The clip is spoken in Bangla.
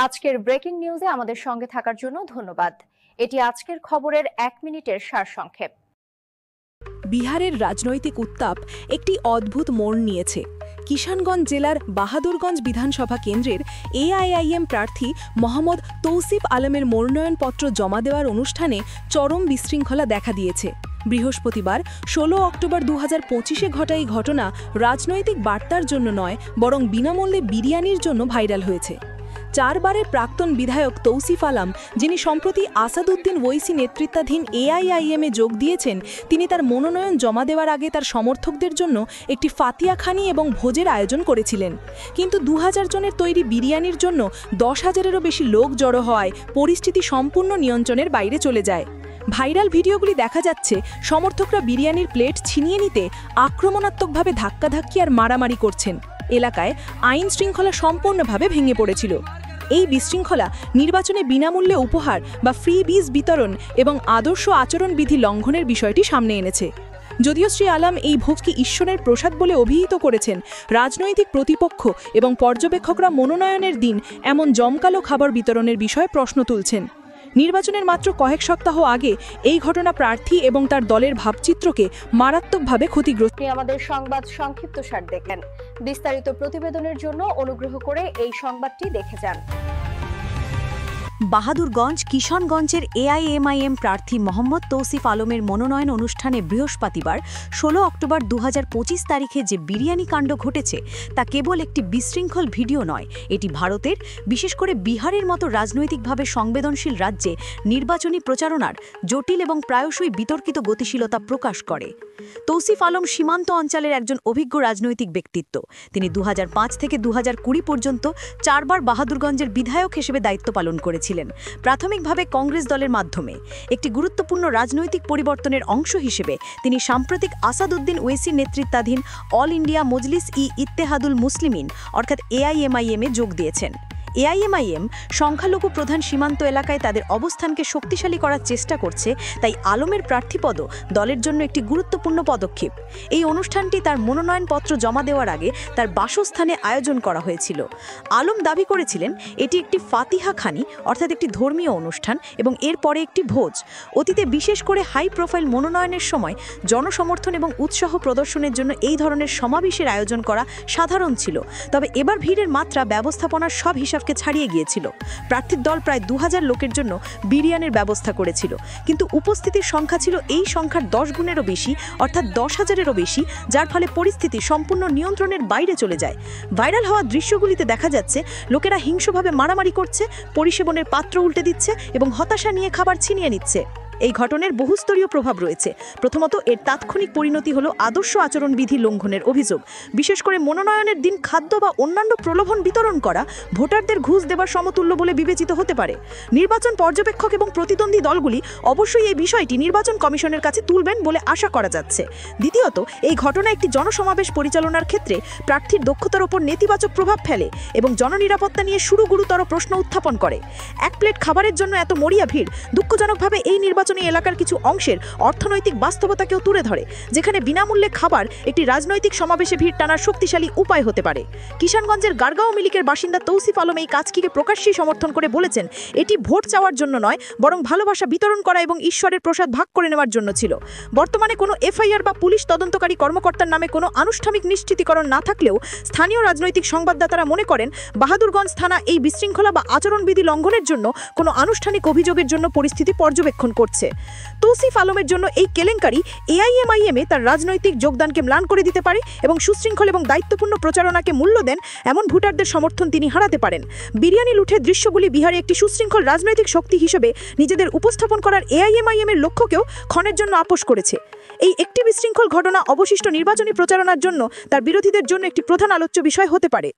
আজকের ব্রেকিং নিউজে আমাদের সঙ্গে থাকার জন্য ধন্যবাদ। এটি আজকের খবরের ১ মিনিটের সারসংক্ষেপ। বিহারের রাজনৈতিক উত্তাপ একটি অদ্ভুত মোড় নিয়েছে। কিষানগঞ্জ জেলার বাহাদুরগঞ্জ বিধানসভা কেন্দ্রের এআইএমআইএম প্রার্থী মোহাম্মদ তৌসিফ আলমের মনোনয়নপত্র জমা দেওয়ার অনুষ্ঠানে চরম বিশৃঙ্খলা দেখা দিয়েছে। বৃহস্পতিবার ১৬ অক্টোবর ২০২৫-এ ঘটা এই ঘটনা রাজনৈতিক বার্তার জন্য নয়, বরং বিনামূল্যে বিরিয়ানির জন্য ভাইরাল হয়েছে। ৪ বারের প্রাক্তন বিধায়ক তৌসিফ আলম, যিনি সম্প্রতি আসাদুদ্দিন ওয়েসি নেতৃত্বাধীন এআইএমআইএমে যোগ দিয়েছেন, তিনি তার মনোনয়ন জমা দেওয়ার আগে তার সমর্থকদের জন্য একটি ফাতিয়াখানি এবং ভোজের আয়োজন করেছিলেন। কিন্তু ২০০০ জনের তৈরি বিরিয়ানির জন্য ১০,০০০-এরও বেশি লোক জড়ো হওয়ায় পরিস্থিতি সম্পূর্ণ নিয়ন্ত্রণের বাইরে চলে যায়। ভাইরাল ভিডিওগুলি দেখা যাচ্ছে সমর্থকরা বিরিয়ানির প্লেট ছিনিয়ে নিতে আক্রমণাত্মকভাবে ধাক্কাধাক্কি আর মারামারি করছেন। এলাকায় আইন শৃঙ্খলা সম্পূর্ণভাবে ভেঙে পড়েছিল। এই বিশৃঙ্খলা নির্বাচনে বিনামূল্যে উপহার বা ফ্রি বিজ বিতরণ এবং আদর্শ আচরণবিধি লঙ্ঘনের বিষয়টি সামনে এনেছে। যদিও শ্রী আলম এই ভোজকে ঈশ্বরের প্রসাদ বলে অভিহিত করেছেন, রাজনৈতিক প্রতিপক্ষ এবং পর্যবেক্ষকরা মনোনয়নের দিন এমন জমকালো খাবার বিতরণের বিষয়ে প্রশ্ন তুলছেন। নির্বাচনের মাত্র কয়েক সপ্তাহ আগে এই ঘটনা প্রার্থী এবং তার দলের ভাবচিত্রকে মারাত্মকভাবে ক্ষতিগ্রস্ত। আমাদের সংবাদ সংক্ষিপ্তসার দেখেন। বিস্তারিত প্রতিবেদনের জন্য অনুগ্রহ করে এই সংবাদটি দেখে যান। বাহাদুরগঞ্জ কিষানগঞ্জের এআইএমআইএম প্রার্থী মোহাম্মদ তৌসিফ আলমের মনোনয়ন অনুষ্ঠানে বৃহস্পতিবার ১৬ অক্টোবর ২০২৫ তারিখে যে বিরিয়ানি কাণ্ড ঘটেছে তা কেবল একটি বিশৃঙ্খল ভিডিও নয়, এটি ভারতের, বিশেষ করে বিহারের মতো রাজনৈতিকভাবে সংবেদনশীল রাজ্যে নির্বাচনী প্রচারণার জটিল এবং প্রায়শই বিতর্কিত গতিশীলতা প্রকাশ করে। তৌসিফ আলম সীমান্ত অঞ্চলের একজন অভিজ্ঞ রাজনৈতিক ব্যক্তিত্ব। তিনি ২০০৫ থেকে ২০২০ পর্যন্ত ৪ বার বাহাদুরগঞ্জের বিধায়ক হিসেবে দায়িত্ব পালন করেছিলেন, প্রাথমিকভাবে কংগ্রেস দলের মাধ্যমে। একটি গুরুত্বপূর্ণ রাজনৈতিক পরিবর্তনের অংশ হিসেবে তিনি সাম্প্রতিক আসাদুদ্দিন ওয়েসি নেতৃত্বাধীন অল ইন্ডিয়া মজলিস-ই-ইত্তেহাদুল মুসলিমিন অর্থাৎ এআইএমআইএমে যোগ দিয়েছেন। এআইএমআইএম সংখ্যালঘু প্রধান সীমান্ত এলাকায় তাদের অবস্থানকে শক্তিশালী করার চেষ্টা করছে, তাই আলমের প্রার্থীপদ দলের জন্য একটি গুরুত্বপূর্ণ পদক্ষেপ। এই অনুষ্ঠানটি তার মনোনয়নপত্র জমা দেওয়ার আগে তার বাসস্থানে আয়োজন করা হয়েছিল। আলম দাবি করেছিলেন এটি একটি ফাতিহা খানি অর্থাৎ একটি ধর্মীয় অনুষ্ঠান এবং এরপরে একটি ভোজ। অতীতে বিশেষ করে হাই প্রোফাইল মনোনয়নের সময় জনসমর্থন এবং উৎসাহ প্রদর্শনের জন্য এই ধরনের সমাবেশের আয়োজন করা সাধারণ ছিল, তবে এবার ভিড়ের মাত্রা ব্যবস্থাপনার সব হিসাবকে ছাড়িয়ে গিয়েছিল। প্রার্থীর দল প্রায় ২০০০ লোকের জন্য বিরিয়ানির ব্যবস্থা করেছিল, কিন্তু উপস্থিতির সংখ্যা ছিল এই সংখ্যার ১০ গুণেরও বেশি অর্থাৎ ১০,০০০-এরও বেশি, যার ফলে পরিস্থিতি সম্পূর্ণ নিয়ন্ত্রণের বাইরে চলে যায়। ভাইরাল হওয়া দৃশ্যগুলিতে দেখা যাচ্ছে লোকেরা হিংস্রভাবে মারামারি করছে, পরিষেবনের পাত্র উল্টে দিচ্ছে এবং হতাশা নিয়ে খাবার ছিনিয়ে নিচ্ছে। এই ঘটনার বহুস্তরীয় প্রভাব রয়েছে। প্রথমত, এর তাৎক্ষণিক পরিণতি হলো আদর্শ আচরণবিধি লঙ্ঘনের অভিযোগ। বিশেষ করে মনোনয়নের দিন খাদ্য বা অন্যান্য প্রলোভন বিতরণ করা ভোটারদের ঘুষ দেবার সমতুল্য বলে বিবেচিত হতে পারে। নির্বাচন পর্যবেক্ষক এবং প্রতিদ্বন্দ্বী দলগুলি অবশ্যই এই বিষয়টি নির্বাচন কমিশনের কাছে তুলবেন বলে আশা করা যাচ্ছে। দ্বিতীয়ত, এই ঘটনা একটি জনসমাবেশ পরিচালনার ক্ষেত্রে প্রার্থীর দক্ষতার ওপর নেতিবাচক প্রভাব ফেলে এবং জননিরাপত্তা নিয়ে গুরুতর প্রশ্ন উত্থাপন করে। এক প্লেট খাবারের জন্য এত মরিয়া ভিড় দুঃখজনকভাবে এই নির্বাচনী এলাকার কিছু অংশের অর্থনৈতিক বাস্তবতাকেও তুলে ধরে, যেখানে বিনামূল্যে খাবার একটি রাজনৈতিক সমাবেশে ভিড় টানার শক্তিশালী উপায় হতে পারে। কিষানগঞ্জের গারগাঁও মিলিকের বাসিন্দা তৌসিফ আলম এই কাজটিকে প্রকাশ্যেই সমর্থন করে বলেছেন, এটি ভোট চাওয়ার জন্য নয়, বরং ভালোবাসা বিতরণ করা এবং ঈশ্বরের প্রসাদ ভাগ করে নেওয়ার জন্য ছিল। বর্তমানে কোনো এফআইআর বা পুলিশ তদন্তকারী কর্মকর্তার নামে কোনো আনুষ্ঠানিক নিশ্চিতীকরণ না থাকলেও স্থানীয় রাজনৈতিক সংবাদদাতারা মনে করেন বাহাদুরগঞ্জ থানা এই বিশৃঙ্খলা বা আচরণবিধি লঙ্ঘনের জন্য কোনো আনুষ্ঠানিক অভিযোগের জন্য পরিস্থিতি পর্যবেক্ষণ করছে। তৌসিফ আলমের জন্য এই কেলেঙ্কারি এআইএমআইএমে তার রাজনৈতিক যোগদানকে ম্লান করে দিতে পারে এবং সুশৃঙ্খল এবং দায়িত্বপূর্ণ প্রচারণাকে মূল্য দেন এমন ভোটারদের সমর্থন তিনি হারাতে পারেন। বিরিয়ানি লুঠের দৃশ্যগুলি বিহারে একটি সুশৃঙ্খল রাজনৈতিক শক্তি হিসেবে নিজেদের উপস্থাপন করার এআইএমআইএমের লক্ষ্যকেও ক্ষণের জন্য আপোষ করেছে। এই একটি বিশৃঙ্খল ঘটনা অবশিষ্ট নির্বাচনী প্রচারণার জন্য তার বিরোধীদের জন্য একটি প্রধান আলোচ্য বিষয় হতে পারে।